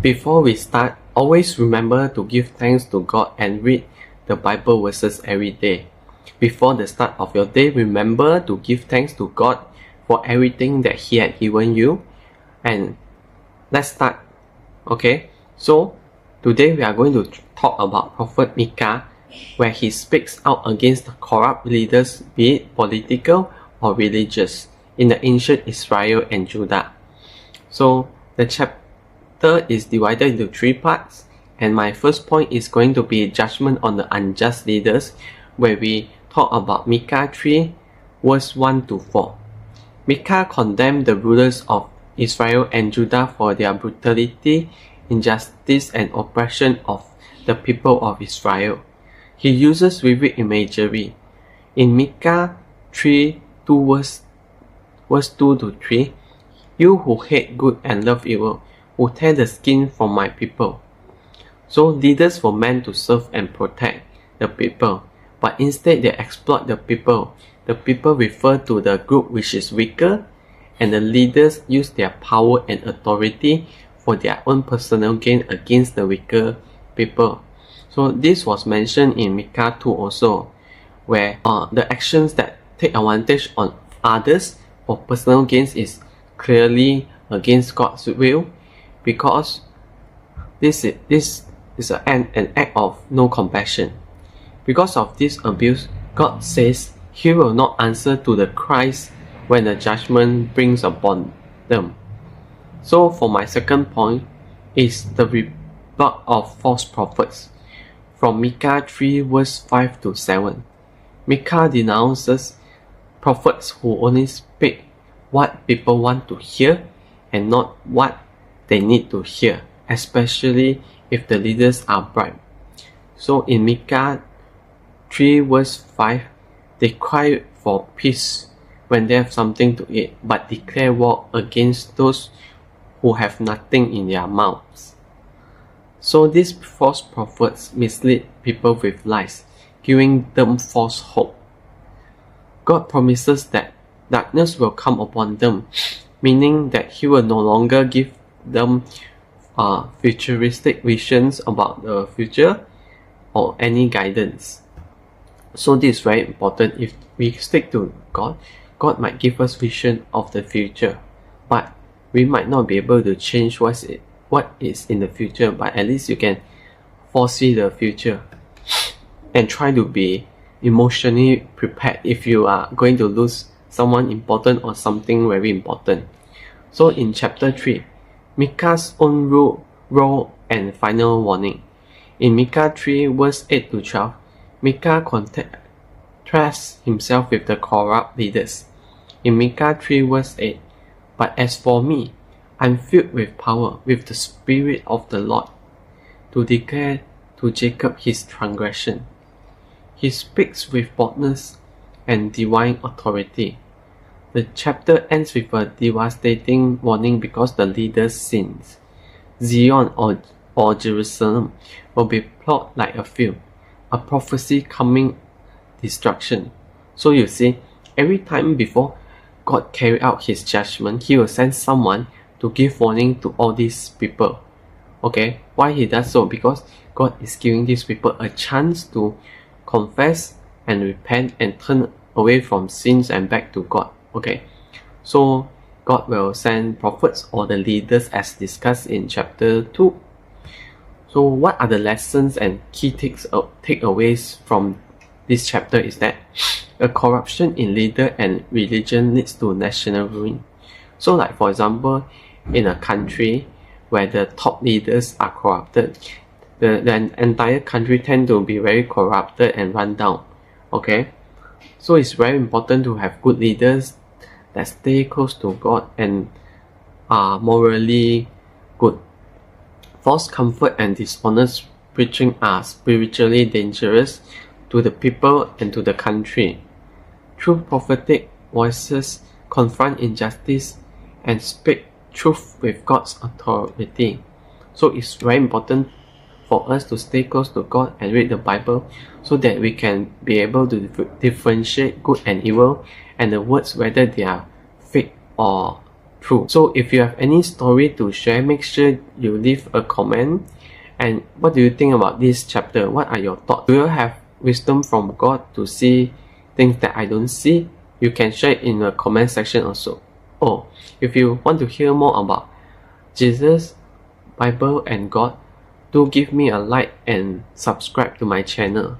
Before we start, always remember to give thanks to God and read the Bible verses every day. Before the start of your day, remember to give thanks to God for everything that He had given you. And let's start. Okay, so today we are going to talk about Prophet Micah, where he speaks out against the corrupt leaders, be it political or religious, in the ancient Israel and Judah. So the chapter is divided into 3 parts, and my first point is going to be judgment on the unjust leaders, where we talk about Micah 3 verse 1 to 4. Micah condemned the rulers of Israel and Judah for their brutality, injustice, and oppression of the people of Israel. He uses vivid imagery. In Micah 3 verse 2 to 3, "You who hate good and love evil, who tear the skin from my people." So leaders were meant to serve and protect the people, but instead they exploit the people. The people refer to the group which is weaker, and the leaders use their power and authority for their own personal gain against the weaker people. So this was mentioned in Micah 2 also, where the actions that take advantage on others for personal gains is clearly against God's will, because this is an act of no compassion. Because of this abuse, God says He will not answer to the cries when the judgment brings upon them. So for my second point is the rebuke of false prophets. From Micah 3 verse 5 to 7, Micah denounces prophets who only speak what people want to hear and not what they need to hear, especially if the leaders are bribed. So in Micah 3 verse 5, they cry for peace when they have something to eat, but declare war against those who have nothing in their mouths. So these false prophets mislead people with lies, giving them false hope. God promises that darkness will come upon them, meaning that He will no longer give them futuristic visions about the future or any guidance. So this is very important. If we stick to God, God might give us vision of the future, but we might not be able to change what is in the future, but at least you can foresee the future and try to be emotionally prepared if you are going to lose someone important or something very important. So in chapter 3, Micah's own role and final warning. In Micah 3 verse 8 to 12, Micah contrasts himself with the corrupt leaders. In Micah 3 verse 8, "But as for me, I am filled with power, with the Spirit of the Lord, to declare to Jacob his transgression." He speaks with boldness and divine authority. The chapter ends with a devastating warning because the leaders sins. Zion or Jerusalem will be plowed like a field, a prophecy coming destruction. So you see, every time before God carry out His judgment, He will send someone to give warning to all these people. Okay, why He does so? Because God is giving these people a chance to confess and repent and turn away from sins and back to God. Okay, so God will send prophets or the leaders as discussed in chapter 2. So what are the lessons and key takeaways from this chapter is that a corruption in leader and religion leads to national ruin. So like for example, in a country where the top leaders are corrupted, the entire country tend to be very corrupted and run down. Okay, so it's very important to have good leaders that stay close to God and are morally good. False comfort and dishonest preaching are spiritually dangerous to the people and to the country. True prophetic voices confront injustice and speak truth with God's authority. So it's very important for us to stay close to God and read the Bible so that we can be able to differentiate good and evil and the words whether they are fake or through. So if you have any story to share, make sure you leave a comment. And what do you think about this chapter? What are your thoughts? Do you have wisdom from God to see things that I don't see? You can share it in the comment section also. Oh, if you want to hear more about Jesus, Bible and God, do give me a like and subscribe to my channel.